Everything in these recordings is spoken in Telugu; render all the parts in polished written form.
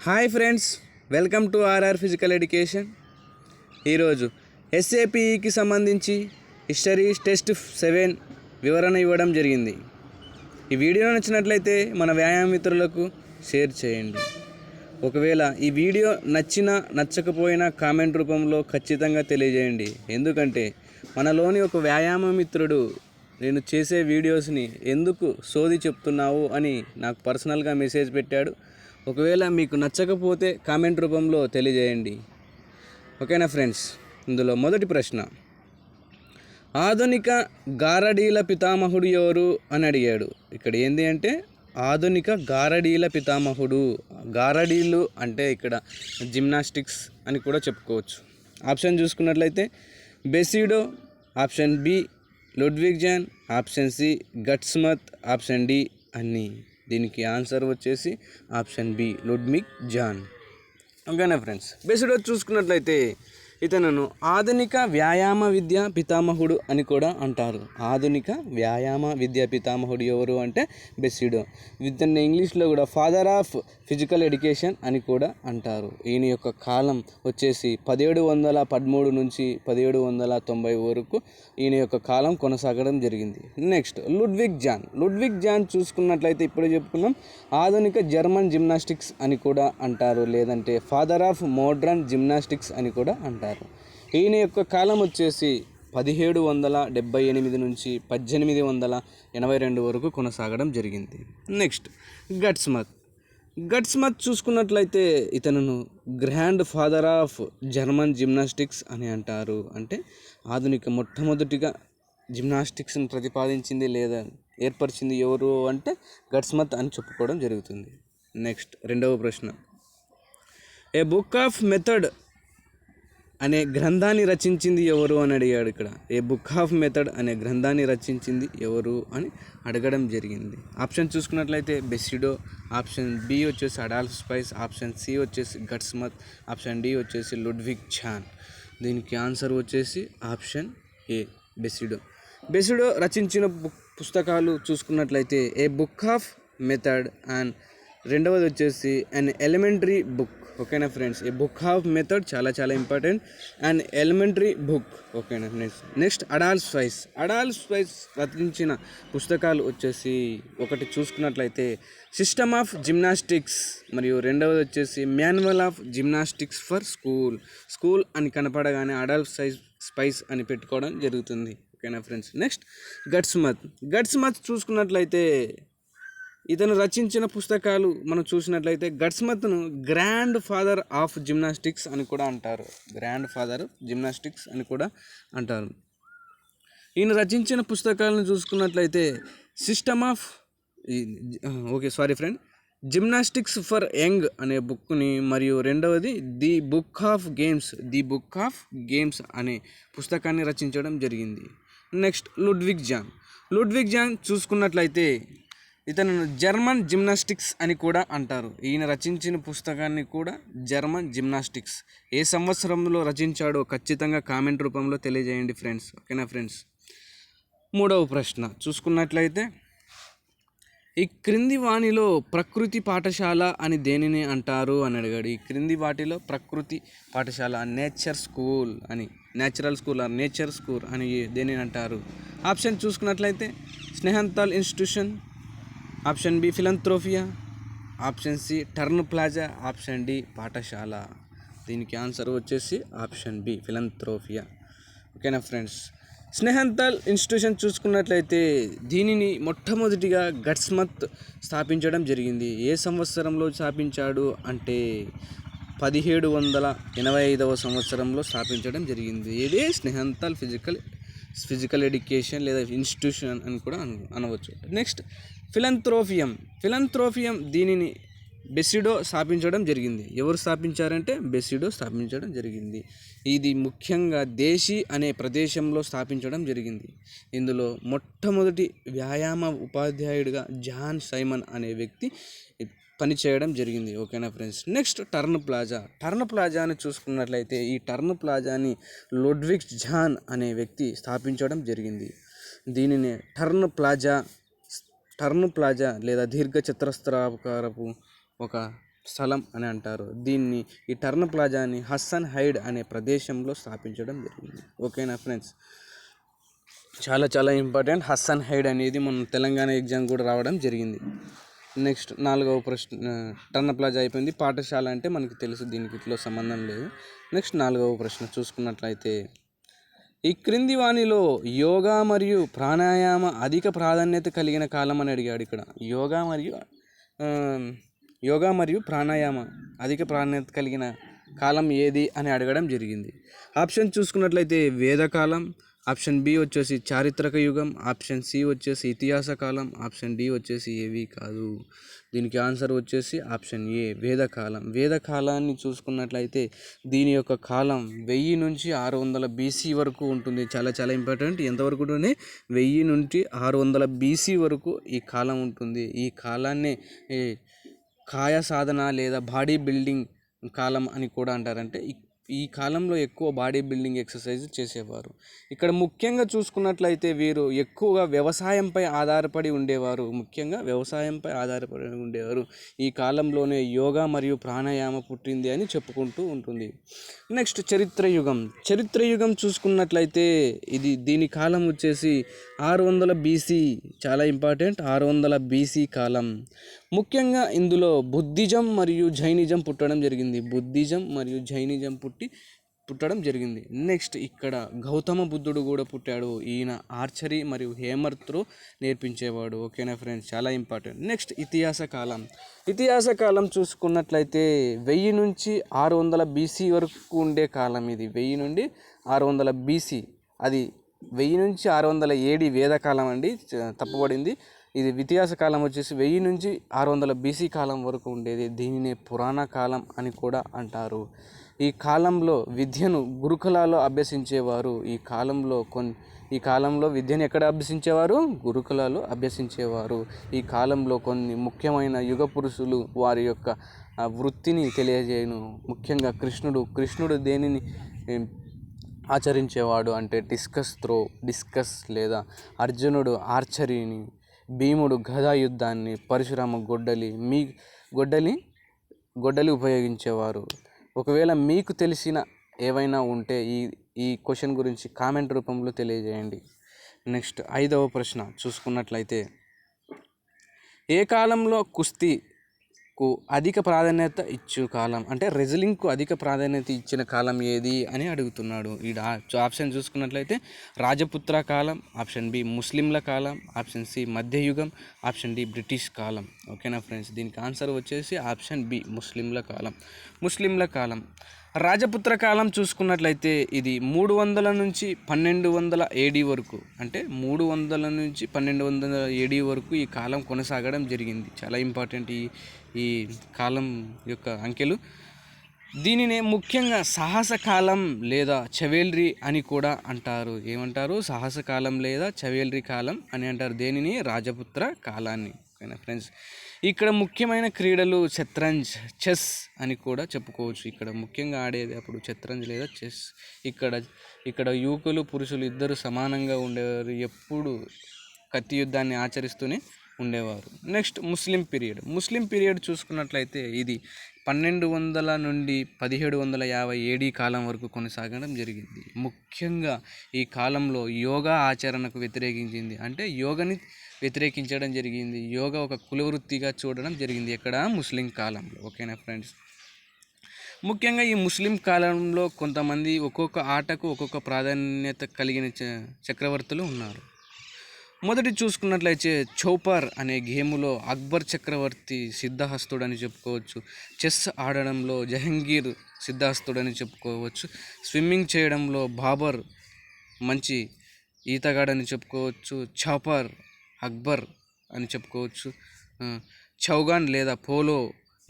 Hi friends, welcome to RR physical education. ఈరోజు ఎస్ఏపిఈకి సంబంధించి హిస్టరీ టెస్ట్ 7 వివరణ ఇవ్వడం జరిగింది. ఈ వీడియో నచ్చినట్లయితే మన వ్యాయామ మిత్రులకు షేర్ చేయండి. ఒకవేళ ఈ వీడియో నచ్చకపోయినా కామెంట్ రూపంలో ఖచ్చితంగా తెలియజేయండి. ఎందుకంటే మనలోని ఒక వ్యాయామ మిత్రుడు నేను చేసే వీడియోస్ని ఎందుకు సోది చెప్తున్నావు అని నాకు పర్సనల్గా మెసేజ్ పెట్టాడు. ఒకవేళ మీకు నచ్చకపోతే కామెంట్ రూపంలో తెలియజేయండి. ఓకేనా ఫ్రెండ్స్? ఇందులో మొదటి ప్రశ్న, ఆధునిక గారడీల పితామహుడు ఎవరు అని అడిగాడు. ఇక్కడ ఏంది అంటే ఆధునిక గారడీల పితామహుడు. గారడీలు అంటే ఇక్కడ జిమ్నాస్టిక్స్ అని కూడా చెప్పుకోవచ్చు. ఆప్షన్ చూసుకున్నట్లయితే బెసిడో, option B Ludwig Jahn, option C GutsMuths, option D అన్నీ. దీనికి ఆన్సర్ వచ్చేసి ఆప్షన్ బి లుడ్విగ్ జాన్. ఓకేనా ఫ్రెండ్స్? బెసిడో చూసుకున్నట్లయితే ఇతను ఆధునిక వ్యాయామ విద్య పితామహుడు అని కూడా అంటారు. ఆధునిక వ్యాయామ విద్య పితామహుడు ఎవరు అంటే బెసిడో. ఇతన్ని ఇంగ్లీష్లో కూడా ఫాదర్ ఆఫ్ ఫిజికల్ ఎడ్యుకేషన్ అని కూడా అంటారు. ఈయన యొక్క కాలం వచ్చేసి 1713 నుంచి 1790 వరకు ఈయన యొక్క కాలం కొనసాగడం జరిగింది. Next Ludwig Jahn. Ludwig Jahn చూసుకున్నట్లయితే ఇప్పుడు చెప్పుకున్నాం ఆధునిక జర్మన్ జిమ్నాస్టిక్స్ అని కూడా అంటారు, లేదంటే ఫాదర్ ఆఫ్ మోడ్రన్ జిమ్నాస్టిక్స్ అని కూడా అంటారు. ఈయన యొక్క కాలం వచ్చేసి 1778 నుంచి 1882 వరకు కొనసాగడం జరిగింది. నెక్స్ట్ గట్స్మత్. గట్స్మత్ చూసుకున్నట్లయితే ఇతను grand father of German gymnastics అని అంటారు. అంటే ఆధునిక మొట్టమొదటిగా జిమ్నాస్టిక్స్ని ప్రతిపాదించింది లేదా ఏర్పరిచింది ఎవరు అంటే గట్స్మత్ అని చెప్పుకోవడం జరుగుతుంది. నెక్స్ట్ రెండవ ప్రశ్న, ఏ బుక్ ఆఫ్ మెథడ్ అనే గ్రంథాన్ని రచించింది ఎవరు అని అడిగాడు. ఇక్కడ ఏ బుక్ ఆఫ్ మెథడ్ అనే గ్రంథాన్ని రచించింది ఎవరు అని అడగడం జరిగింది. ఆప్షన్ చూసుకున్నట్లయితే బెసిడో, ఆప్షన్ బి వచ్చేసి అడాల్ఫ్ స్పైస్, ఆప్షన్ సి వచ్చేసి గట్స్మత్, ఆప్షన్ డి వచ్చేసి లుడ్విగ్ జాన్. దీనికి ఆన్సర్ వచ్చేసి ఆప్షన్ ఏ బెసిడో. బెసిడో రచించిన పుస్తకాలు చూసుకున్నట్లయితే ఏ బుక్ ఆఫ్ మెథడ్ అండ్ రెండవది వచ్చేసి అన్ ఎలిమెంటరీ బుక్. ఓకేనా friends? A book of method చాలా ఇంపార్టెంట్ అండ్ ఎలిమెంటరీ బుక్. ఓకేనా friends? Next Adolf spice. Adolf spice రచించిన పుస్తకాలు వచ్చేసి ఒకటి చూసుకున్నట్లయితే సిస్టమ్ ఆఫ్ జిమ్నాస్టిక్స్ మరియు రెండవది వచ్చేసి manual of gymnastics for school అని కనపడగానే అడాల్ఫ్ స్పైస్ అని పెట్టుకోవడం జరుగుతుంది. ఓకేనా ఫ్రెండ్స్? నెక్స్ట్ గట్స్మత్. గట్స్మత్ చూసుకున్నట్లయితే ఇతను రచించిన పుస్తకాలు మనం చూసినట్లయితే గట్స్మత్ను గ్రాండ్ ఫాదర్ ఆఫ్ జిమ్నాస్టిక్స్ అని కూడా అంటారు. గ్రాండ్ ఫాదర్ జిమ్నాస్టిక్స్ అని కూడా అంటారు. ఈయన రచించిన పుస్తకాలను చూసుకున్నట్లయితే system of gymnastics for young అనే బుక్ని మరియు రెండవది ది బుక్ ఆఫ్ గేమ్స్ అనే పుస్తకాన్ని రచించడం జరిగింది. Next Ludwig Jahn. Ludwig Jahn చూసుకున్నట్లయితే ఇతను జర్మన్ జిమ్నాస్టిక్స్ అని కూడా అంటారు. ఈయన రచించిన పుస్తకాన్ని కూడా జర్మన్ జిమ్నాస్టిక్స్. ఏ సంవత్సరంలో రచించాడో ఖచ్చితంగా కామెంట్ రూపంలో తెలియజేయండి ఫ్రెండ్స్. ఓకేనా ఫ్రెండ్స్? మూడవ ప్రశ్న చూసుకున్నట్లయితే ఈ క్రింది వాణిలో ప్రకృతి పాఠశాల అని దేనిని అంటారు అని అడిగాడు. ఈ క్రింది వాటిలో ప్రకృతి పాఠశాల నేచరల్ స్కూల్ అని దేనిని అంటారు? ఆప్షన్ చూసుకున్నట్లయితే Schnepfenthal institution, option B Philanthropia, option C turn plaza, option D పాఠశాల. దీనికి ఆన్సర్ వచ్చేసి ఆప్షన్ బి ఫిలంథ్రోపియా. ఓకేనా ఫ్రెండ్స్? స్నేహంతాల్ ఇన్స్టిట్యూషన్ చూసుకున్నట్లయితే దీనిని మొట్టమొదటిగా గట్స్మత్ స్థాపించడం జరిగింది. ఏ సంవత్సరంలో స్థాపించాడు అంటే 1785 సంవత్సరంలో స్థాపించడం జరిగింది. ఇదే స్నేహంతాల్ ఫిజికల్ ఎడ్యుకేషన్ లేదా ఇన్స్టిట్యూషన్ అని కూడా అనవచ్చు. నెక్స్ట్ ఫిలంథ్రోపియం దీనిని బెసిడో స్థాపించడం జరిగింది. ఎవరు స్థాపించారంటే బెసిడో స్థాపించడం జరిగింది. ఇది ముఖ్యంగా దేశీ అనే ప్రదేశంలో స్థాపించడం జరిగింది. ఇందులో మొట్టమొదటి వ్యాయామ ఉపాధ్యాయుడిగా జాన్ సైమన్ అనే వ్యక్తి పనిచేయడం జరిగింది. ఓకేనా ఫ్రెండ్స్? నెక్స్ట్ టర్న్ ప్లాజాని చూసుకున్నట్లయితే ఈ టర్న్ ప్లాజాని లుడ్విగ్ జాన్ అనే వ్యక్తి స్థాపించడం జరిగింది. దీనిని టర్న్ ప్లాజా లేదా దీర్ఘ చతురస్రాకారపు ఒక స్థలం అని అంటారు. దీన్ని ఈ టర్న్ ప్లాజాని హస్సన్ హైడ్ అనే ప్రదేశంలో స్థాపించడం జరిగింది. ఓకేనా ఫ్రెండ్స్, చాలా చాలా ఇంపార్టెంట్. హస్సన్ హైడ్ అనేది మన తెలంగాణ ఎగ్జామ్ కూడా రావడం జరిగింది. నెక్స్ట్ 4వ ప్రశ్న, టర్న్ ప్లాజా అయిపోయింది. పాఠశాల అంటే మనకి తెలుసు, దీనికి ఇట్లా సంబంధం లేదు. నెక్స్ట్ 4వ ప్రశ్న చూసుకున్నట్లయితే, ఈ క్రింది వానిలో యోగా మరియు ప్రాణాయామ అధిక ప్రాధాన్యత కలిగిన కాలం అని అడిగాడు. ఇక్కడ ఆ, యోగా మరియు ప్రాణాయామ అధిక ప్రాధాన్యత కలిగిన కాలం ఏది అని అడగడం జరిగింది. ఆప్షన్ చూసుకున్నట్లయితే వేదకాలం, ఆప్షన్ బి వచ్చేసి చారిత్రక యుగం, ఆప్షన్ సి వచ్చేసి ఇతిహాస కాలం, ఆప్షన్ డి వచ్చేసి ఏవి కాదు. దీనికి ఆన్సర్ వచ్చేసి ఆప్షన్ ఏ వేదకాలం. వేదకాలాన్ని చూసుకున్నట్లయితే దీని యొక్క కాలం 1000 నుంచి 600 బీసీ వరకు ఉంటుంది. చాలా చాలా ఇంపార్టెంట్. ఎంతవరకు ఉంటుంది? 1000 నుంచి 600 బీసీ వరకు ఈ కాలం ఉంటుంది. ఈ కాలాన్ని కాయ సాధన లేదా బాడీ బిల్డింగ్ కాలం అని కూడా అంటారంటే ఈ కాలంలో ఎక్కువ బాడీ బిల్డింగ్ ఎక్సర్సైజ్ చేసేవారు. ఇక్కడ ముఖ్యంగా చూసుకున్నట్లయితే వీరు ఎక్కువగా వ్యవసాయంపై ఆధారపడి ఉండేవారు. ఈ కాలంలోనే యోగా మరియు ప్రాణాయామ పుట్టింది అని చెప్పుకుంటూ ఉంటుంది. నెక్స్ట్ చరిత్ర యుగం చూసుకున్నట్లయితే దీని కాలం వచ్చేసి 600 బీసీ. చాలా ఇంపార్టెంట్, 600 బీసీ కాలం. ముఖ్యంగా ఇందులో బుద్ధిజం మరియు జైనిజం పుట్టడం జరిగింది. నెక్స్ట్ ఇక్కడ గౌతమ బుద్ధుడు కూడా పుట్టాడు. ఈయన ఆర్చరీ మరియు హేమర్ త్రో నేర్పించేవాడు. ఓకేనా ఫ్రెండ్స్, చాలా ఇంపార్టెంట్. నెక్స్ట్ ఇతిహాస కాలం చూసుకున్నట్లయితే 1000 నుంచి 600 బీసీ వరకు ఉండే కాలం ఇది. 1000 నుండి 600 బీసీ. అది 1000 నుంచి 600 ఏడి వేదకాలం అండి, తప్పుపడింది. ఇది ఇతిహాస కాలం వచ్చేసి 1000 నుంచి 600 బీసీ కాలం వరకు ఉండేది. దీనినే పురాణ కాలం అని కూడా అంటారు. ఈ కాలంలో విద్యను గురుకులాల్లో అభ్యసించేవారు. ఈ కాలంలో విద్యను ఎక్కడ అభ్యసించేవారు? గురుకులాల్లో అభ్యసించేవారు. ఈ కాలంలో కొన్ని ముఖ్యమైన యుగ పురుషులు వారి యొక్క వృత్తిని తెలియజేయను. ముఖ్యంగా కృష్ణుడు దేనిని ఆచరించేవాడు అంటే డిస్కస్ లేదా అర్జునుడు ఆర్చరీని, భీముడు గదా యుద్ధాన్ని, పరశురామ గొడ్డలి ఉపయోగించేవారు. ఒకవేళ మీకు తెలిసిన ఏవైనా ఉంటే ఈ క్వశ్చన్ గురించి కామెంట్ రూపంలో తెలియజేయండి. నెక్స్ట్ 5వ ప్రశ్న చూసుకున్నట్లయితే, ఏ కాలంలో కుస్తీకు అధిక ప్రాధాన్యత ఇచ్చు కాలం అంటే రెజ్లింగ్కు అధిక ప్రాధాన్యత ఇచ్చిన కాలం ఏది అని అడుగుతున్నాడు. ఈ ఆప్షన్ చూసుకున్నట్లయితే రాజపుత్ర కాలం, ఆప్షన్ బి ముస్లింల కాలం, ఆప్షన్ సి మధ్యయుగం, ఆప్షన్ డి బ్రిటిష్ కాలం. ఓకేనా ఫ్రెండ్స్, దీనికి ఆన్సర్ వచ్చేసి ఆప్షన్ బి ముస్లింల కాలం. రాజపుత్ర కాలం చూసుకున్నట్లయితే ఇది 300 నుంచి 1200 ఏడీ వరకు, అంటే 300 నుంచి 1200 ఏడీ వరకు ఈ కాలం కొనసాగడం జరిగింది. చాలా ఇంపార్టెంట్ ఈ కాలం యొక్క అంకెలు. దీనినే ముఖ్యంగా సాహస కాలం లేదా చవేల్రీ అని కూడా అంటారు. ఏమంటారు? సాహస కాలం లేదా చవేల్రీ కాలం అని అంటారు. దేనిని? రాజపుత్ర కాలాన్ని. ఓకేనా ఫ్రెండ్స్, ఇక్కడ ముఖ్యమైన క్రీడలు చెస్ అని కూడా చెప్పుకోవచ్చు. ఇక్కడ ముఖ్యంగా ఆడేది అప్పుడు శతరంజ్ లేదా చెస్. ఇక్కడ యువకులు పురుషులు ఇద్దరు సమానంగా ఉండేవారు. ఎప్పుడు కత్తి యుద్ధాన్ని ఆచరిస్తూనే ఉండేవారు. నెక్స్ట్ ముస్లిం పీరియడ్ చూసుకున్నట్లయితే ఇది 1200 నుండి 1750 ఏడీ కాలం వరకు కొనసాగడం జరిగింది. ముఖ్యంగా ఈ కాలంలో యోగా ఆచరణకు వ్యతిరేకించింది, అంటే యోగాని వ్యతిరేకించడం జరిగింది. యోగా ఒక కులవృత్తిగా చూడడం జరిగింది ఎక్కడ? ముస్లిం కాలంలో. ఓకేనా ఫ్రెండ్స్, ముఖ్యంగా ఈ ముస్లిం కాలంలో కొంతమంది ఒక్కొక్క ఆటకు ఒక్కొక్క ప్రాధాన్యత కలిగిన చక్రవర్తులు ఉన్నారు. మొదటి చూసుకున్నట్లయితే చౌపర్ అనే గేములో అక్బర్ చక్రవర్తి సిద్ధహస్తుడని చెప్పుకోవచ్చు. చెస్ ఆడడంలో జహంగీర్ సిద్ధహస్తుడని చెప్పుకోవచ్చు. స్విమ్మింగ్ చేయడంలో బాబర్ మంచి ఈతగాడని చెప్పుకోవచ్చు. చౌపర్ అక్బర్ అని చెప్పుకోవచ్చు. చౌగాన్ లేదా పోలో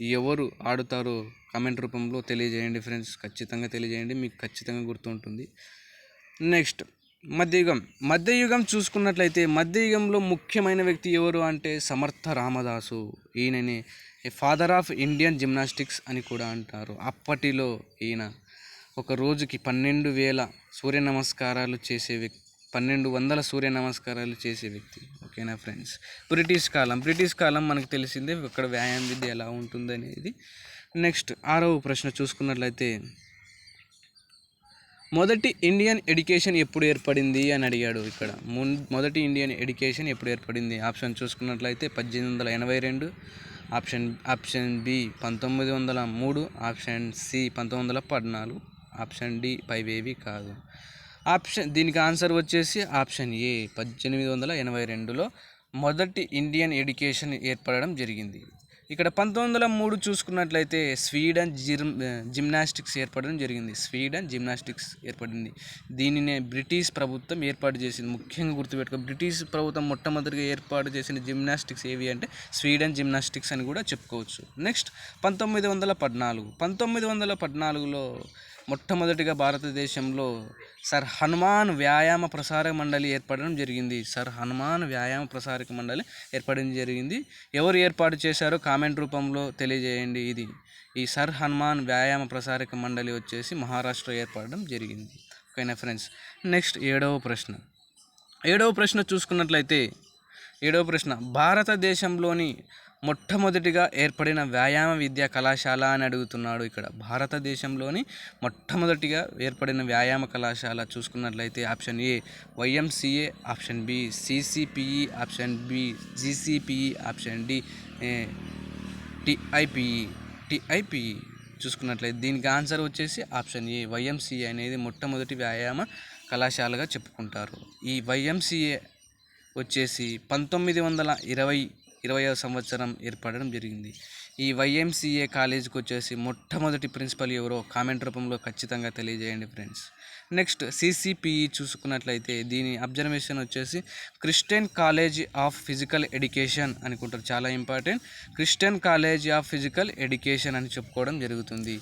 ఎవరు ఆడుతారో కామెంట్ రూపంలో తెలియజేయండి ఫ్రెండ్స్, ఖచ్చితంగా తెలియజేయండి, మీకు ఖచ్చితంగా గుర్తుంటుంది. నెక్స్ట్ మధ్యయుగం చూసుకున్నట్లయితే మధ్యయుగంలో ముఖ్యమైన వ్యక్తి ఎవరు అంటే సమర్థ రామదాసు. ఈయనని ఫాదర్ ఆఫ్ ఇండియన్ జిమ్నాస్టిక్స్ అని కూడా అంటారు. అప్పటిలో ఈయన ఒక రోజుకి 12,000 సూర్య నమస్కారాలు చేసే 1200 సూర్య నమస్కారాలు చేసే వ్యక్తి. ఓకేనా ఫ్రెండ్స్. బ్రిటిష్ కాలం మనకు తెలిసిందే ఇక్కడ వ్యాయామ విద్య ఎలా ఉంటుందనేది. నెక్స్ట్ 6వ ప్రశ్న చూసుకున్నట్లయితే మొదటి ఇండియన్ ఎడ్యుకేషన్ ఎప్పుడు ఏర్పడింది అని అడిగాడు ఇక్కడ. మొదటి ఇండియన్ ఎడ్యుకేషన్ ఎప్పుడు ఏర్పడింది? ఆప్షన్ చూసుకున్నట్లయితే 1882, option B 1903, option C 1914, option D పైవేవి కాదు. దీనికి ఆన్సర్ వచ్చేసి ఆప్షన్ ఏ 1882లో మొదటి ఇండియన్ ఎడ్యుకేషన్ ఏర్పడడం జరిగింది. ఇక్కడ 1903 చూసుకున్నట్లయితే స్వీడన్ జిమ్నాస్టిక్స్ ఏర్పడింది. దీనినే బ్రిటిష్ ప్రభుత్వం ఏర్పాటు చేసింది. ముఖ్యంగా గుర్తుపెట్టుకో, బ్రిటిష్ ప్రభుత్వం మొట్టమొదటిగా ఏర్పాటు చేసిన జిమ్నాస్టిక్స్ ఏవి అంటే స్వీడన్ జిమ్నాస్టిక్స్ అని కూడా చెప్పుకోవచ్చు. నెక్స్ట్ 1914లో మొట్టమొదటిగా భారతదేశంలో సర్ హనుమాన్ వ్యాయామ ప్రసారక మండలి ఏర్పడడం జరిగింది. ఎవరు ఏర్పాటు చేశారో కామెంట్ రూపంలో తెలియజేయండి. ఈ సర్ హనుమాన్ వ్యాయామ ప్రసారక మండలి వచ్చేసి మహారాష్ట్ర ఏర్పడడం జరిగింది. ఓకేనా ఫ్రెండ్స్. నెక్స్ట్ 7వ ప్రశ్న చూసుకున్నట్లయితే భారతదేశంలోని మొట్టమొదటిగా ఏర్పడిన వ్యాయామ విద్యా కళాశాల అని అడుగుతున్నాడు ఇక్కడ. భారతదేశంలోని మొట్టమొదటిగా ఏర్పడిన వ్యాయామ కళాశాల చూసుకున్నట్లయితే option A YMCA, option B CCPE, option B GCPE, option D TIPE చూసుకున్నట్లయితే దీనికి ఆన్సర్ వచ్చేసి ఆప్షన్ ఏ YMCA అనేది మొట్టమొదటి వ్యాయామ కళాశాలగా చెప్పుకుంటారు. ఈ YMCA వచ్చేసి 1920వ సంవత్సరం ఏర్పడడం జరిగింది. ఈ YMCA కాలేజీకి వచ్చేసి మొట్టమొదటి ప్రిన్సిపల్ ఎవరో కామెంట్ రూపంలో ఖచ్చితంగా తెలియజేయండి ఫ్రెండ్స్. నెక్స్ట్ CCPE చూసుకున్నట్లయితే దీని అబ్జర్వేషన్ వచ్చేసి Christian college of physical education అనుకుంటారు. చాలా important. Christian college of physical education అని చెప్పుకోవడం జరుగుతుంది.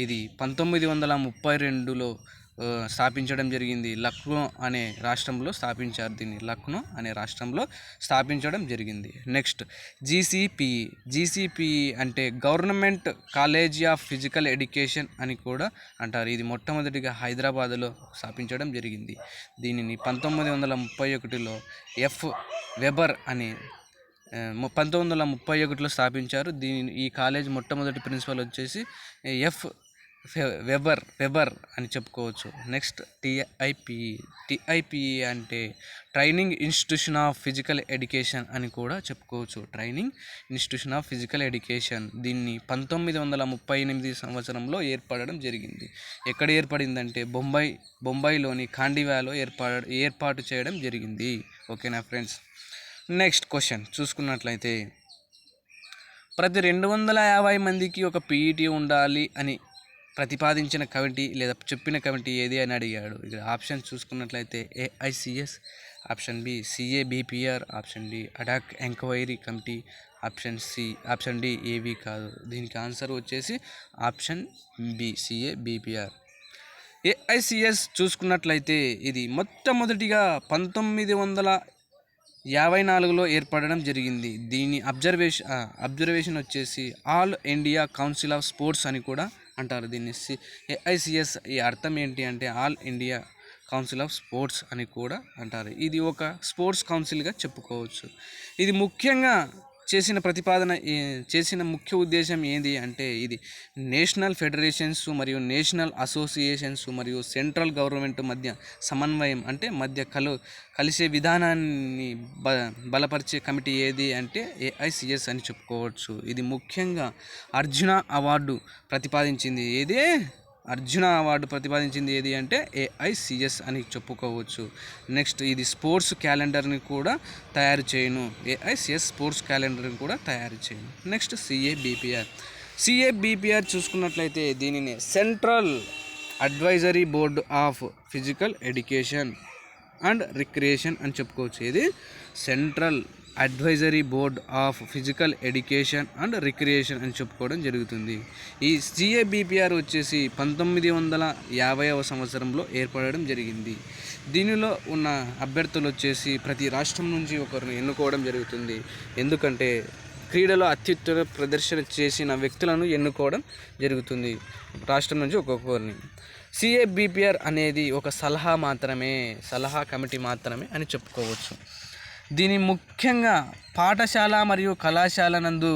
ఇది 1932లో స్థాపించడం జరిగింది. లక్నో అనే రాష్ట్రంలో స్థాపించడం జరిగింది. నెక్స్ట్ GCPE అంటే government college of physical education అని కూడా అంటారు. ఇది మొట్టమొదటిగా హైదరాబాద్లో స్థాపించడం జరిగింది. దీనిని 1931లో F. వెబర్ అని 1931లో స్థాపించారు. ఈ కాలేజ్ మొట్టమొదటి ప్రిన్సిపల్ వచ్చేసి F. వెబర్ అని చెప్పుకోవచ్చు. నెక్స్ట్ TIPE అంటే training institution of physical education అని కూడా చెప్పుకోవచ్చు. దీన్ని 1938 సంవత్సరంలో ఏర్పడడం జరిగింది. ఎక్కడ ఏర్పడిందంటే బొంబాయిలోని ఖాండివాలో ఏర్పాటు చేయడం జరిగింది. ఓకేనా ఫ్రెండ్స్. నెక్స్ట్ క్వశ్చన్ చూసుకున్నట్లయితే ప్రతి 250 మందికి ఒక PET ఉండాలి అని ప్రతిపాదించిన కమిటీ లేదా చెప్పిన కమిటీ ఏది అని అడిగాడు. ఇక్కడ ఆప్షన్ చూసుకున్నట్లయితే AICS, option B CABPR, option D ad hoc enquiry committee, option D ఏవి కాదు. దీనికి ఆన్సర్ వచ్చేసి ఆప్షన్ బి CABPR. AICS చూసుకున్నట్లయితే ఇది మొట్టమొదటిగా 1954లో ఏర్పడడం జరిగింది. దీని అబ్జర్వేషన్ వచ్చేసి all India council of sports అని కూడా అంటారు. దీన్ని AICS ఈ అర్థం ఏంటి అంటే all India council of sports అని కూడా అంటారు. ఇది ఒక స్పోర్ట్స్ కౌన్సిల్గా చెప్పుకోవచ్చు. ఇది ముఖ్యంగా చేసిన ముఖ్య ఉద్దేశం ఏంది అంటే ఇది నేషనల్ ఫెడరేషన్స్ మరియు నేషనల్ అసోసియేషన్స్ మరియు సెంట్రల్ గవర్నమెంట్ మధ్య సమన్వయం అంటే కలిసే విధానాన్ని బలపరిచే కమిటీ ఏది అంటే AICS అని చెప్పుకోవచ్చు. ఇది ముఖ్యంగా అర్జున అవార్డు ప్రతిపాదించింది ఏది అంటే AICS అని చెప్పుకోవచ్చు. నెక్స్ట్ ఇది స్పోర్ట్స్ క్యాలెండర్ని కూడా తయారు చేయను. AICS స్పోర్ట్స్ క్యాలెండర్ని కూడా తయారు చేయను. నెక్స్ట్ CABPR చూసుకున్నట్లయితే దీనిని central advisory board of physical education and recreation అని చెప్పుకోవచ్చు. ఇది central advisory board of physical education and recreation అని చెప్పుకోవడం జరుగుతుంది. ఈ CABPR వచ్చేసి 1950వ సంవత్సరంలో ఏర్పడడం జరిగింది. దీనిలో ఉన్న అభ్యర్థులు వచ్చేసి ప్రతి రాష్ట్రం నుంచి ఒకరిని ఎన్నుకోవడం జరుగుతుంది. ఎందుకంటే క్రీడలో అత్యుత్తమ ప్రదర్శన చేసిన వ్యక్తులను ఎన్నుకోవడం జరుగుతుంది రాష్ట్రం నుంచి ఒక్కొక్కరిని. సిఏబిపిఆర్ అనేది ఒక సలహా కమిటీ మాత్రమే అని చెప్పుకోవచ్చు. దీని ముఖ్యంగా పాఠశాల మరియు కళాశాల నందు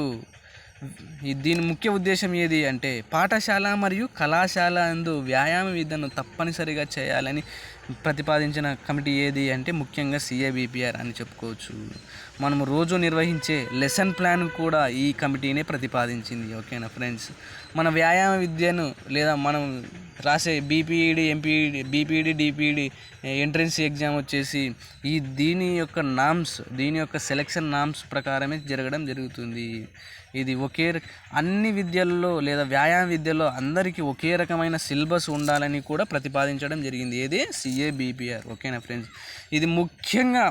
దీని ముఖ్య ఉద్దేశం ఏది అంటే పాఠశాల మరియు కళాశాల నందు వ్యాయామ విద్యను తప్పనిసరిగా చేయాలని ప్రతిపాదించిన కమిటీ ఏది అంటే ముఖ్యంగా సిఏబిపిఆర్ అని చెప్పుకోవచ్చు. మనము రోజు నిర్వహించే లెసన్ ప్లాన్ కూడా ఈ కమిటీనే ప్రతిపాదించింది. ఓకేనా ఫ్రెండ్స్, మన వ్యాయామ విద్యను లేదా మనం రాసే BPEd, MPEd, BPEd, DPEd entrance exam వచ్చేసి దీని యొక్క సెలక్షన్ నామ్స్ ప్రకారమే జరగడం జరుగుతుంది. ఇది అన్ని విద్యల్లో లేదా వ్యాయామ విద్యలో అందరికీ ఒకే రకమైన సిలబస్ ఉండాలని కూడా ప్రతిపాదించడం జరిగింది. ఏది సిఏబిపిఆర్. ఓకేనా ఫ్రెండ్స్, ఇది ముఖ్యంగా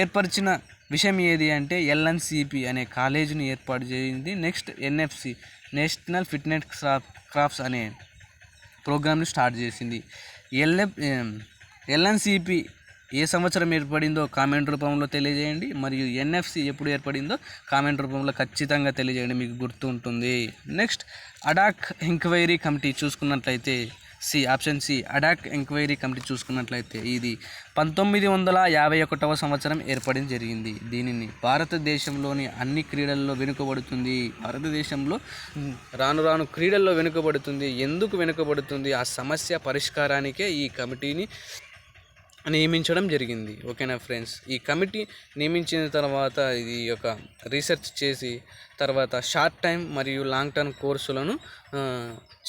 ఏర్పరిచిన విషయం ఏది అంటే ఎల్ఎన్సిపి అనే కాలేజీని ఏర్పాటు చేయింది. Next NFC, national fitness crafts అనే ప్రోగ్రామ్ని స్టార్ట్ చేసింది. ఎల్ఎన్సిపి ఏ సంవత్సరం ఏర్పడిందో కామెంట్ రూపంలో తెలియజేయండి, మరియు ఎన్ఎఫ్సి ఎప్పుడు ఏర్పడిందో కామెంట్ రూపంలో ఖచ్చితంగా తెలియజేయండి, మీకు గుర్తు ఉంటుంది. నెక్స్ట్ అడాక్ ఎంక్వైరీ కమిటీ చూసుకున్నట్లయితే option C ad hoc enquiry committee చూసుకున్నట్లయితే ఇది 1951 సంవత్సరం ఏర్పడడం జరిగింది. దీనిని భారతదేశంలోని అన్ని క్రీడల్లో వెనుకబడుతుంది. భారతదేశంలో రాను క్రీడల్లో వెనుకబడుతుంది. ఎందుకు వెనుకబడుతుంది? ఆ సమస్య పరిష్కారానికే ఈ కమిటీని నియమించడం జరిగింది. ఓకేనా ఫ్రెండ్స్, ఈ కమిటీ నియమించిన తర్వాత ఇది ఒక రీసెర్చ్ చేసి తర్వాత షార్ట్ టైం మరియు లాంగ్ టర్మ్ కోర్సులను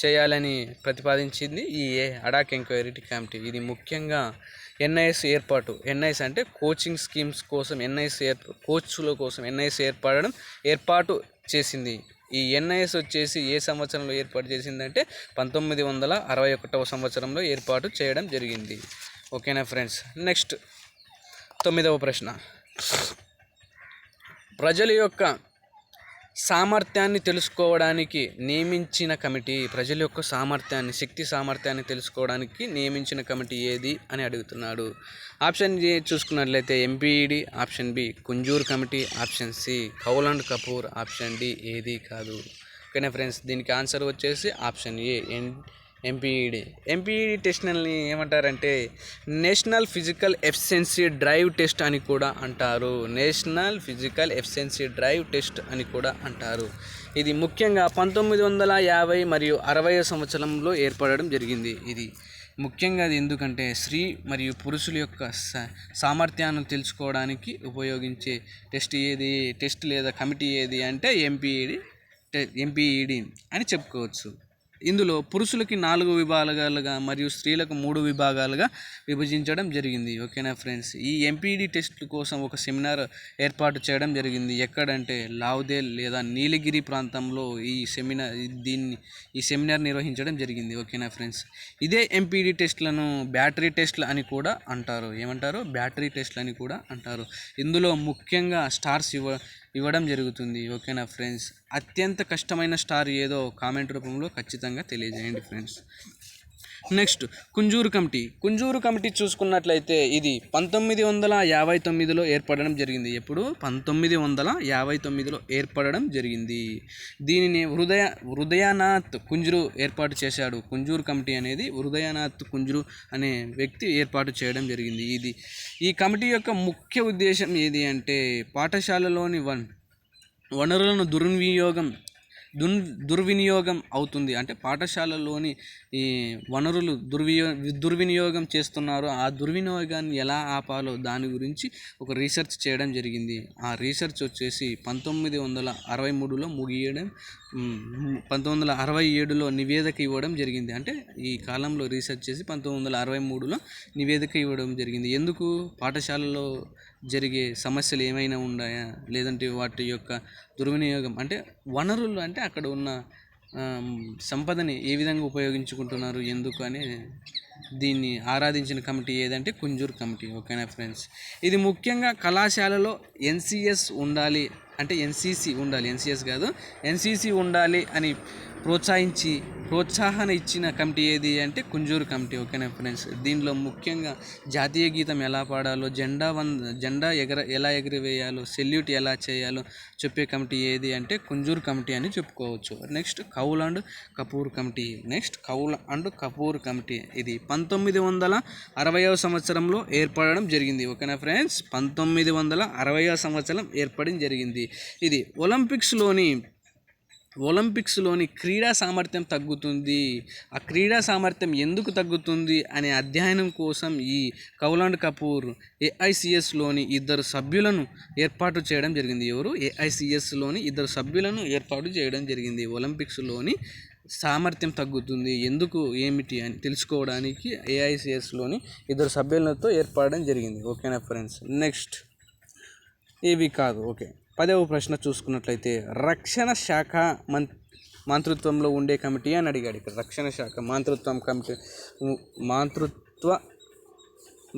చేయాలని ప్రతిపాదించింది ఈ అడాక్ ఎంక్వైరీ కమిటీ. ఇది ముఖ్యంగా ఎన్ఐఎస్ అంటే కోచింగ్ స్కీమ్స్ కోసం కోచ్ల కోసం ఎన్ఐఎస్ ఏర్పాటు చేసింది. ఈ ఎన్ఐఎస్ వచ్చేసి ఏ సంవత్సరంలో ఏర్పాటు చేసిందంటే 1961 సంవత్సరంలో ఏర్పాటు చేయడం జరిగింది. ఓకేనా ఫ్రెండ్స్, నెక్స్ట్ 9వ ప్రశ్న. ప్రజల యొక్క సామర్థ్యాన్ని తెలుసుకోవడానికి నియమించిన కమిటీ శక్తి సామర్థ్యాన్ని తెలుసుకోవడానికి నియమించిన కమిటీ ఏది అని అడుగుతున్నాడు. ఆప్షన్ ఏ చూసుకున్నట్లయితే MPED, option B Kunzru committee, option C Kaul and Kapoor, option D ఏది కాదు. ఓకేనా ఫ్రెండ్స్, దీనికి ఆన్సర్ వచ్చేసి ఆప్షన్ ఏ ఎంపీఈడి టెస్ట్ని ఏమంటారంటే national physical efficiency drive test అని కూడా అంటారు. ఇది ముఖ్యంగా 1950 మరియు 60 సంవత్సరంలో ఏర్పడడం జరిగింది. ఇది ముఖ్యంగా అది ఎందుకంటే స్త్రీ మరియు పురుషుల యొక్క సామర్థ్యాన్ని తెలుసుకోవడానికి ఉపయోగించే టెస్ట్ లేదా కమిటీ ఏది అంటే ఎంపీఈడి అని చెప్పుకోవచ్చు. ఇందులో పురుషులకి 4 విభాగాలుగా మరియు స్త్రీలకు 3 విభాగాలుగా విభజించడం జరిగింది. ఓకేనా ఫ్రెండ్స్, ఈ ఎంపీఈడి టెస్ట్ల కోసం ఒక సెమినార్ ఏర్పాటు చేయడం జరిగింది. ఎక్కడంటే లావ్దేల్ లేదా నీలగిరి ప్రాంతంలో ఈ సెమినార్ నిర్వహించడం జరిగింది. ఓకేనా ఫ్రెండ్స్, ఇదే ఎంపీఈడి టెస్ట్లను బ్యాటరీ టెస్ట్లు అని కూడా అంటారు. బ్యాటరీ టెస్ట్లు అని కూడా అంటారు. ఇందులో ముఖ్యంగా స్టార్స్ ఇవ్వడం జరుగుతుంది. ఓకేనా ఫ్రెండ్స్, అత్యంత కష్టమైన స్టార్ ఏదో కామెంట్ రూపంలో ఖచ్చితంగా తెలియజేయండి ఫ్రెండ్స్. నెక్స్ట్ కుంజూరు కమిటీ చూసుకున్నట్లయితే ఇది 1959లో ఏర్పడడం జరిగింది. ఎప్పుడు 1959లో ఏర్పడడం జరిగింది. దీనిని హృదయనాథ్ కుంజరు ఏర్పాటు చేశాడు. కుంజూరు కమిటీ అనేది హృదయనాథ్ కుంజరు అనే వ్యక్తి ఏర్పాటు చేయడం జరిగింది. ఈ కమిటీ యొక్క ముఖ్య ఉద్దేశం ఏది అంటే పాఠశాలలోని వనరులను దుర్వినియోగం అవుతుంది, అంటే పాఠశాలలోని ఈ వనరులు దుర్వినియోగం చేస్తున్నారు. ఆ దుర్వినియోగాన్ని ఎలా ఆపాలో దాని గురించి ఒక రీసెర్చ్ చేయడం జరిగింది. ఆ రీసెర్చ్ వచ్చేసి 1963లో ముగియడం, 1967లో నివేదిక ఇవ్వడం జరిగింది. అంటే ఈ కాలంలో రీసెర్చ్ చేసి 1963లో నివేదిక ఇవ్వడం జరిగింది. ఎందుకు? పాఠశాలలో జరిగే సమస్యలు ఏమైనా ఉన్నాయా, లేదంటే వాటి యొక్క దుర్వినియోగం అంటే వనరులు అంటే అక్కడ ఉన్న సంపదని ఏ విధంగా ఉపయోగించుకుంటున్నారు, ఎందుకు అని దీన్ని ఆరాధించిన కమిటీ ఏదంటే కుంజూర్ కమిటీ. ఓకేనా ఫ్రెండ్స్, ఇది ముఖ్యంగా కళాశాలలో ఎన్సిఎస్ ఉండాలి, అంటే ఎన్సిసి ఉండాలి, ఎన్సిఎస్ కాదు ఎన్సిసి ఉండాలి అని ప్రోత్సాహన ఇచ్చిన కమిటీ ఏది అంటే కుంజూరు కమిటీ. ఓకేనా ఫ్రెండ్స్. దీనిలో ముఖ్యంగా జాతీయ గీతం ఎలా పాడాలో, జెండా ఎలా ఎగరవేయాలో, సెల్యూట్ ఎలా చేయాలో చెప్పే కమిటీ ఏది అంటే కుంజూరు కమిటీ అని చెప్పుకోవచ్చు. Next Kaul and Kapoor committee. ఇది 1960వ సంవత్సరంలో ఏర్పడడం జరిగింది. ఓకేనా ఫ్రెండ్స్. 1960వ సంవత్సరం ఏర్పడడం జరిగింది. ఇది ఒలింపిక్స్లోని క్రీడా సామర్థ్యం తగ్గుతుంది. ఆ క్రీడా సామర్థ్యం ఎందుకు తగ్గుతుంది అనే అధ్యయనం కోసం ఈ కౌల్ అండ్ కపూర్ ఏఐసిఎస్లోని ఇద్దరు సభ్యులను ఏర్పాటు చేయడం జరిగింది. ఏఐసిఎస్లోని ఇద్దరు సభ్యులను ఏర్పాటు చేయడం జరిగింది. ఒలింపిక్స్లోని సామర్థ్యం తగ్గుతుంది ఎందుకు ఏమిటి అని తెలుసుకోవడానికి ఏఐసిఎస్లోని ఇద్దరు సభ్యులతో ఏర్పడడం జరిగింది. ఓకేనా ఫ్రెండ్స్. నెక్స్ట్ ఇవి కాదు. ఓకే, 10వ ప్రశ్న చూసుకున్నట్లయితే రక్షణ శాఖ మంత్రిత్వంలో ఉండే కమిటీ అని అడిగాడు. ఇక్కడ రక్షణ శాఖ మంత్రిత్వ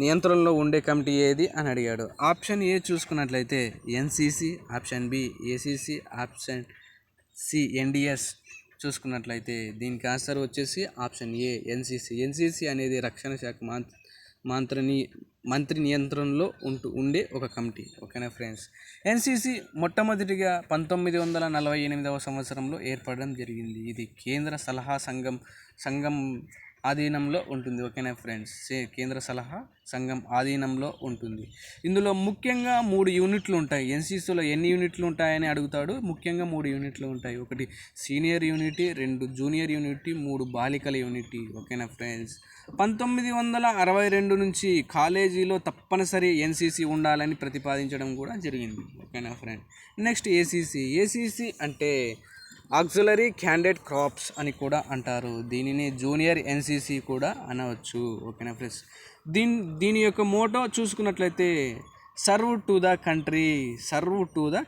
నియంత్రణలో ఉండే కమిటీ ఏది అని అడిగాడు. ఆప్షన్ ఏ చూసుకున్నట్లయితే NCC, option B ACC, option C NDS. చూసుకున్నట్లయితే దీనికి ఆన్సర్ వచ్చేసి ఆప్షన్ ఏ ఎన్సిసి. ఎన్సిసి అనేది రక్షణ శాఖ మంత్రి నియంత్రణలో ఉండే ఒక కమిటీ. ఓకేనా ఫ్రెండ్స్. ఎన్సిసి మొట్టమొదటిగా 1948వ సంవత్సరంలో ఏర్పడడం జరిగింది. ఇది కేంద్ర సలహా సంఘం ఆధీనంలో ఉంటుంది. ఓకేనా ఫ్రెండ్స్. కేంద్ర సలహా సంఘం ఆధీనంలో ఉంటుంది. ఇందులో ముఖ్యంగా 3 యూనిట్లు ఉంటాయి. ఎన్సిసిలో ఎన్ని యూనిట్లు ఉంటాయని అడుగుతాడు. ముఖ్యంగా 3 యూనిట్లు ఉంటాయి. ఒకటి సీనియర్ యూనిటీ, 2 జూనియర్ యూనిటీ, 3 బాలికల యూనిటీ. ఓకేనా ఫ్రెండ్స్. 1962 నుంచి కాలేజీలో తప్పనిసరి ఎన్సిసి ఉండాలని ప్రతిపాదించడం కూడా జరిగింది. ఓకేనా ఫ్రెండ్. నెక్స్ట్ ఏసిసి అంటే ఆక్సిలరీ క్యాండిడేట్ క్రాప్స్ అని కూడా అంటారు. దీనిని జూనియర్ ఎన్సిసి కూడా అనవచ్చు. ఓకేనా ఫ్రెండ్స్. దీని యొక్క మోటో చూసుకున్నట్లయితే సర్వ్ టు ద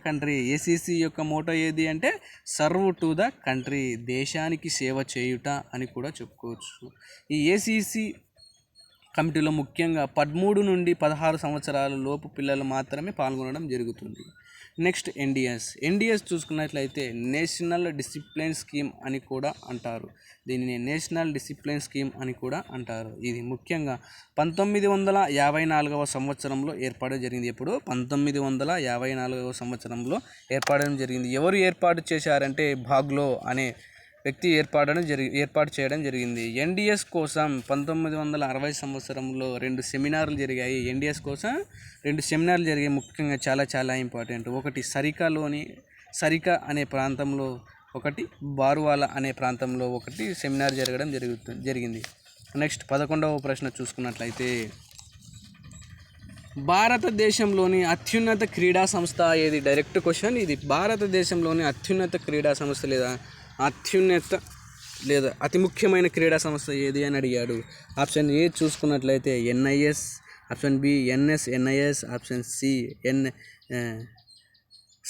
కంట్రీ. ఏసిసి యొక్క మోటో ఏది అంటే సర్వ్ టు ద కంట్రీ, దేశానికి సేవ చేయుట అని కూడా చెప్పుకోవచ్చు. ఈ ఏసిసి కమిటీలో ముఖ్యంగా 13 నుండి 16 సంవత్సరాల లోపు పిల్లలు మాత్రమే పాల్గొనడం జరుగుతుంది. నెక్స్ట్ ఎన్డిఎస్ చూసుకున్నట్లయితే నేషనల్ డిసిప్లిన్ స్కీమ్ అని కూడా అంటారు. దీనిని నేషనల్ డిసిప్లిన్ స్కీమ్ అని కూడా అంటారు. ఇది ముఖ్యంగా 1954వ సంవత్సరంలో ఏర్పాటు జరిగింది. ఎప్పుడు 1954వ సంవత్సరంలో ఏర్పడడం జరిగింది. ఎవరు ఏర్పాటు చేశారంటే భాగ్లో అనే వ్యక్తి ఏర్పాటు చేయడం జరిగింది. ఎన్డిఎస్ కోసం 1960 సంవత్సరంలో 2 సెమినార్లు జరిగాయి. ఎన్డిఎస్ కోసం 2 సెమినార్లు జరిగాయి. ముఖ్యంగా చాలా ఇంపార్టెంట్. ఒకటి సరికా అనే ప్రాంతంలో, ఒకటి బారువాల అనే ప్రాంతంలో ఒకటి సెమినార్ జరగడం జరిగింది. నెక్స్ట్ 11వ ప్రశ్న చూసుకున్నట్లయితే భారతదేశంలోని అత్యున్నత క్రీడా సంస్థ ఏది? డైరెక్ట్ క్వశ్చన్ ఇది. భారతదేశంలోని అత్యున్నత క్రీడా సంస్థ లేదా అతి ముఖ్యమైన క్రీడా సంస్థ ఏది అని అడిగాడు. ఆప్షన్ ఏ చూసుకున్నట్లయితే NIS, option B NS, option C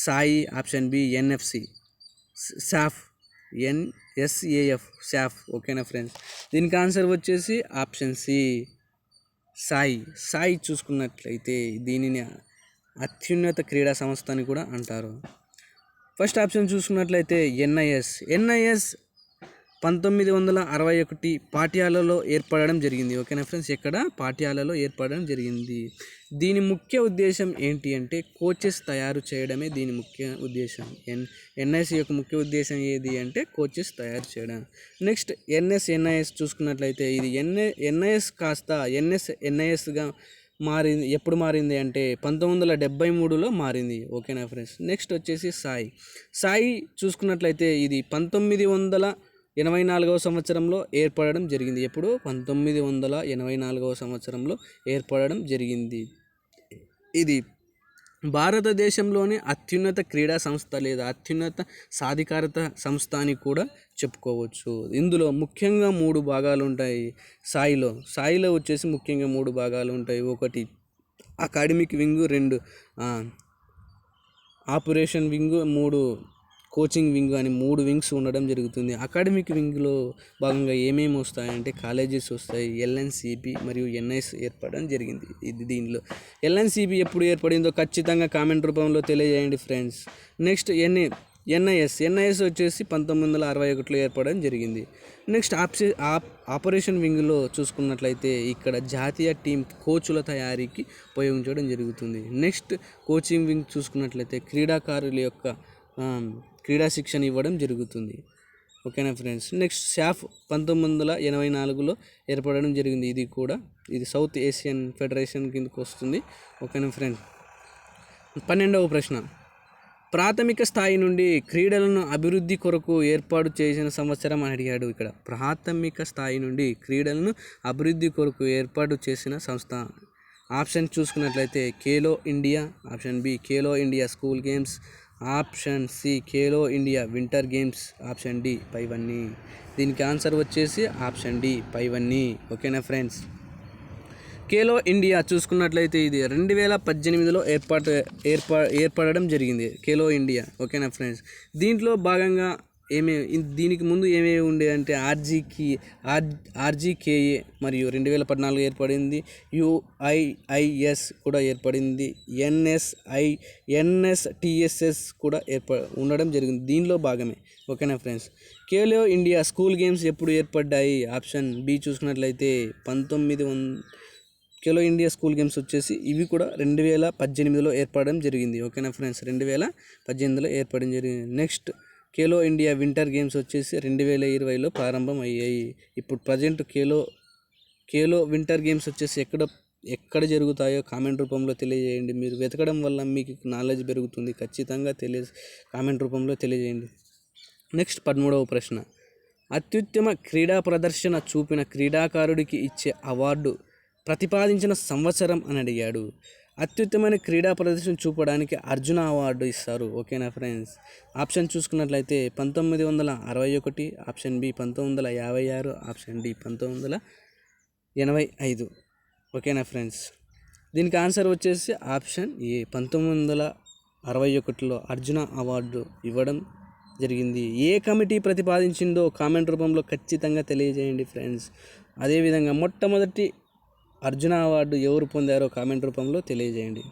SAI, option B NFC, SAF. ఓకేనా ఫ్రెండ్స్. దీనికి ఆన్సర్ వచ్చేసి ఆప్షన్ సి సాయి చూసుకున్నట్లయితే దీనిని అత్యున్నత క్రీడా సంస్థ అని కూడా అంటారు. ఫస్ట్ ఆప్షన్ చూసుకున్నట్లయితే ఎన్ఐఎస్ 1961 పాటియాలలో ఏర్పడడం జరిగింది. ఓకేనా ఫ్రెండ్స్. ఎక్కడ? పాటియాలలో ఏర్పడడం జరిగింది. దీని ముఖ్య ఉద్దేశం ఏంటి అంటే కోచెస్ తయారు చేయడమే దీని ముఖ్య ఉద్దేశం. ఎన్ఐఎస్ యొక్క ముఖ్య ఉద్దేశం ఏది అంటే కోచెస్ తయారు చేయడం. నెక్స్ట్ ఎన్ఐఎస్ చూసుకున్నట్లయితే ఇది ఎన్ఐఎస్ కాస్త ఎన్ఐఎస్గా మారింది. ఎప్పుడు మారింది అంటే 1973లో మారింది. ఓకేనా ఫ్రెండ్స్. నెక్స్ట్ వచ్చేసి సాయి చూసుకున్నట్లయితే ఇది 1984వ సంవత్సరంలో ఏర్పడడం జరిగింది. ఎప్పుడు? 1984వ సంవత్సరంలో ఏర్పడడం జరిగింది. ఇది భారతదేశంలోని అత్యున్నత క్రీడా సంస్థ లేదా అత్యున్నత సాధికారత సంస్థ అని కూడా చెప్పుకోవచ్చు. ఇందులో ముఖ్యంగా 3 భాగాలు ఉంటాయి. సాయిలో వచ్చేసి ముఖ్యంగా 3 భాగాలు ఉంటాయి. ఒకటి academic wing, 2 operation wing, 3 coaching wing అని 3 వింగ్స్ ఉండడం జరుగుతుంది. అకాడమిక్ వింగ్లో భాగంగా ఏమేమి వస్తాయంటే కాలేజెస్ వస్తాయి, ఎల్ఎన్సిపి మరియు ఎన్ఐఎస్ ఏర్పడడం జరిగింది. దీనిలో ఎల్ఎన్సిపి ఎప్పుడు ఏర్పడిందో ఖచ్చితంగా కామెంట్ రూపంలో తెలియజేయండి ఫ్రెండ్స్. నెక్స్ట్ ఎన్ఐఎస్ వచ్చేసి 1961లో ఏర్పడడం జరిగింది. నెక్స్ట్ ఆపరేషన్ వింగ్లో చూసుకున్నట్లయితే ఇక్కడ జాతీయ టీం కోచ్ల తయారీకి ఉపయోగించడం జరుగుతుంది. నెక్స్ట్ కోచింగ్ వింగ్ చూసుకున్నట్లయితే క్రీడాకారుల యొక్క క్రీడా శిక్షణ ఇవ్వడం జరుగుతుంది. ఓకేనా ఫ్రెండ్స్. నెక్స్ట్ శాఫ్ 1984లో ఏర్పడడం జరిగింది. ఇది సౌత్ ఏషియన్ ఫెడరేషన్ కిందకు వస్తుంది. ఓకేనా ఫ్రెండ్స్. 12వ ప్రశ్న, ప్రాథమిక స్థాయి నుండి క్రీడలను అభివృద్ధి కొరకు ఏర్పాటు చేసిన సంవత్సరం అని అడిగాడు. ఇక్కడ ప్రాథమిక స్థాయి నుండి క్రీడలను అభివృద్ధి కొరకు ఏర్పాటు చేసిన సంస్థ. ఆప్షన్ చూసుకున్నట్లయితే Khelo India, option B Khelo India school games, option C Khelo India winter games, option D పైవన్నీ. దీనికి ఆన్సర్ వచ్చేసి ఆప్షన్ డి పైవన్నీ. ఓకేనా ఫ్రెండ్స్. ఖేలో ఇండియా చూసుకున్నట్లయితే ఇది 2018లో ఏర్పడడం జరిగింది ఖేలో ఇండియా. ఓకేనా ఫ్రెండ్స్. దీంట్లో భాగంగా దీనికి ముందు ఏమేమి ఉండే అంటే ఆర్జీకేఏ మరియు 2014 ఏర్పడింది. యుఐఐఎస్ కూడా ఏర్పడింది. ఎన్ఎస్టిఎస్ఎస్ కూడా ఉండడం జరిగింది. దీనిలో భాగమే. ఓకేనా friends. Khelo India school games ఎప్పుడు ఏర్పడ్డాయి? ఆప్షన్ బి చూసుకున్నట్లయితే ఖేలో ఇండియా స్కూల్ గేమ్స్ వచ్చేసి ఇవి కూడా 2018లో ఏర్పడడం జరిగింది. ఓకేనా ఫ్రెండ్స్. 2018లో ఏర్పడడం జరిగింది. Next Khelo India winter games వచ్చేసి 2020లో ప్రారంభం అయ్యాయి. ఇప్పుడు ప్రజెంట్ ఖేలో వింటర్ గేమ్స్ వచ్చేసి ఎక్కడ జరుగుతాయో కామెంట్ రూపంలో తెలియజేయండి. మీరు వెతకడం వల్ల మీకు నాలెడ్జ్ పెరుగుతుంది. ఖచ్చితంగా కామెంట్ రూపంలో తెలియజేయండి. నెక్స్ట్ 13వ ప్రశ్న, అత్యుత్తమ క్రీడా ప్రదర్శన చూపిన క్రీడాకారుడికి ఇచ్చే అవార్డు ప్రతిపాదించిన సంవత్సరం అని అడిగాడు. అత్యుత్తమైన క్రీడా ప్రదర్శన చూపడానికి అర్జున అవార్డు ఇస్తారు. ఓకేనా ఫ్రెండ్స్. ఆప్షన్ చూసుకున్నట్లయితే 1961, ఆప్షన్ బి 1956, ఆప్షన్ డి 1985. ఓకేనా ఫ్రెండ్స్. దీనికి ఆన్సర్ వచ్చేసి ఆప్షన్ ఏ 1961లో అర్జున అవార్డు ఇవ్వడం జరిగింది. ఏ కమిటీ ప్రతిపాదించిందో కామెంట్ రూపంలో ఖచ్చితంగా తెలియజేయండి ఫ్రెండ్స్. అదేవిధంగా మొట్టమొదటి అర్జున అవార్డు ఎవరు పొందారో కామెంట్ రూపంలో తెలియజేయండి.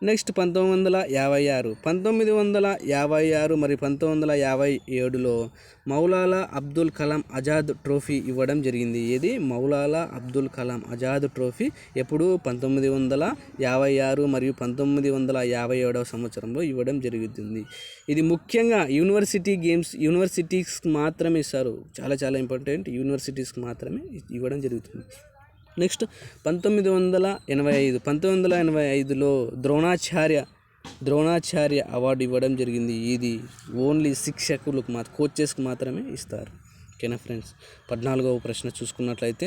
నెక్స్ట్ 1956 మరియు 1957లో మౌలాలా అబ్దుల్ కలాం ఆజాద్ ట్రోఫీ ఇవ్వడం జరిగింది. ఇది మౌలాలా అబ్దుల్ కలాం ఆజాద్ ట్రోఫీ ఎప్పుడు 1956 మరియు 1957వ సంవత్సరంలో ఇవ్వడం జరుగుతుంది. ఇది ముఖ్యంగా యూనివర్సిటీస్కి మాత్రమే ఇస్తారు. చాలా చాలా ఇంపార్టెంట్. యూనివర్సిటీస్కి మాత్రమే ఇవ్వడం జరుగుతుంది. నెక్స్ట్ 1985లో ద్రోణాచార్య అవార్డు ఇవ్వడం జరిగింది. ఇది ఓన్లీ శిక్షకులకు కోచెస్కి మాత్రమే ఇస్తారు. ఓకేనా ఫ్రెండ్స్. 14వ ప్రశ్న చూసుకున్నట్లయితే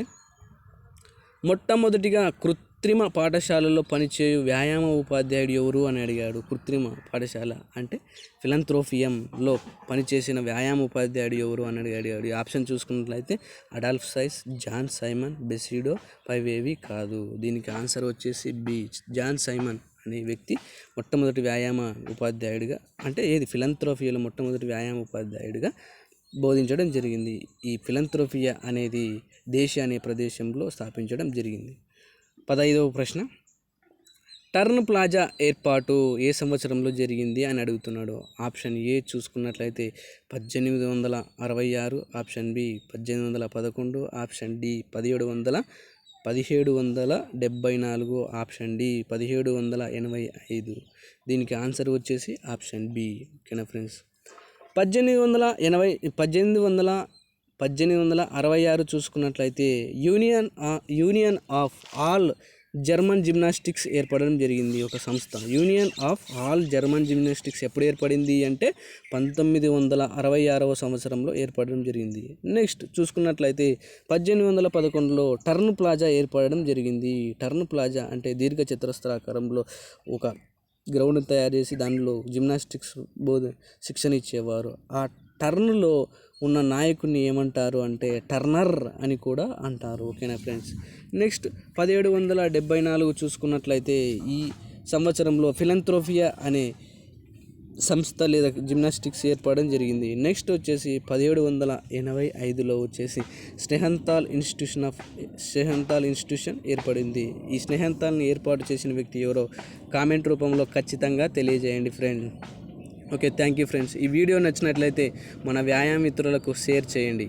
మొట్టమొదటిగా కృత్రిమ పాఠశాలలో పనిచేయు వ్యాయామ ఉపాధ్యాయుడు ఎవరు అని అడిగాడు. కృత్రిమ పాఠశాల అంటే ఫిలంథ్రోపియంలో పనిచేసిన వ్యాయామ ఉపాధ్యాయుడు ఎవరు అని అడిగాడు. ఆప్షన్ చూసుకున్నట్లయితే అడాల్ఫ్ సైస్, జాన్ సైమన్, బెసిడో పైవేవి కాదు. దీనికి ఆన్సర్ వచ్చేసి బి జాన్ సైమన్ అనే వ్యక్తి మొట్టమొదటి వ్యాయామ ఉపాధ్యాయుడిగా ఫిలంథ్రోపియాలో మొట్టమొదటి వ్యాయామ ఉపాధ్యాయుడిగా బోధించడం జరిగింది. ఈ ఫిలంథ్రోపియా అనేది దేశ అనే ప్రదేశంలో స్థాపించడం జరిగింది. 15వ ప్రశ్న, టర్న్ ప్లాజా ఏర్పాటు ఏ సంవత్సరంలో జరిగింది అని అడుగుతున్నాడు. ఆప్షన్ ఏ చూసుకున్నట్లయితే 1866, option B 1811, option D 1774, option D 1785. దీనికి ఆన్సర్ వచ్చేసి ఆప్షన్ బి. ఓకేనా ఫ్రెండ్స్. 1866 చూసుకున్నట్లయితే union of all German gymnastics ఏర్పడడం జరిగింది. ఒక సంస్థ union of all German gymnastics ఎప్పుడు ఏర్పడింది అంటే 1966వ సంవత్సరంలో ఏర్పడడం జరిగింది. నెక్స్ట్ చూసుకున్నట్లయితే 1811లో టర్న్ ప్లాజా ఏర్పడడం జరిగింది. టర్న్ ప్లాజా అంటే దీర్ఘ చతురస్రాకారంలో ఒక గ్రౌండ్ తయారు చేసి దానిలో జిమ్నాస్టిక్స్ శిక్షణ ఇచ్చేవారు. ఆ టర్న్లో ఉన్న నాయకుడిని ఏమంటారు అంటే టర్నర్ అని కూడా అంటారు. ఓకేనా ఫ్రెండ్స్. నెక్స్ట్ 1774 చూసుకున్నట్లయితే ఈ సంవత్సరంలో ఫిలంథ్రోపియా అనే సంస్థ లేదా జిమ్నాస్టిక్స్ ఏర్పడడం జరిగింది. నెక్స్ట్ వచ్చేసి 1785లో వచ్చేసి స్నేహంతాల్ ఇన్స్టిట్యూషన్ ఏర్పడింది. ఈ స్నేహంతాల్ని ఏర్పాటు చేసిన వ్యక్తి ఎవరో కామెంట్ రూపంలో ఖచ్చితంగా తెలియజేయండి friend. Okay, thank you friends. ఈ వీడియో నచ్చినట్లయితే మన వ్యాయామ మిత్రులకు షేర్ చేయండి.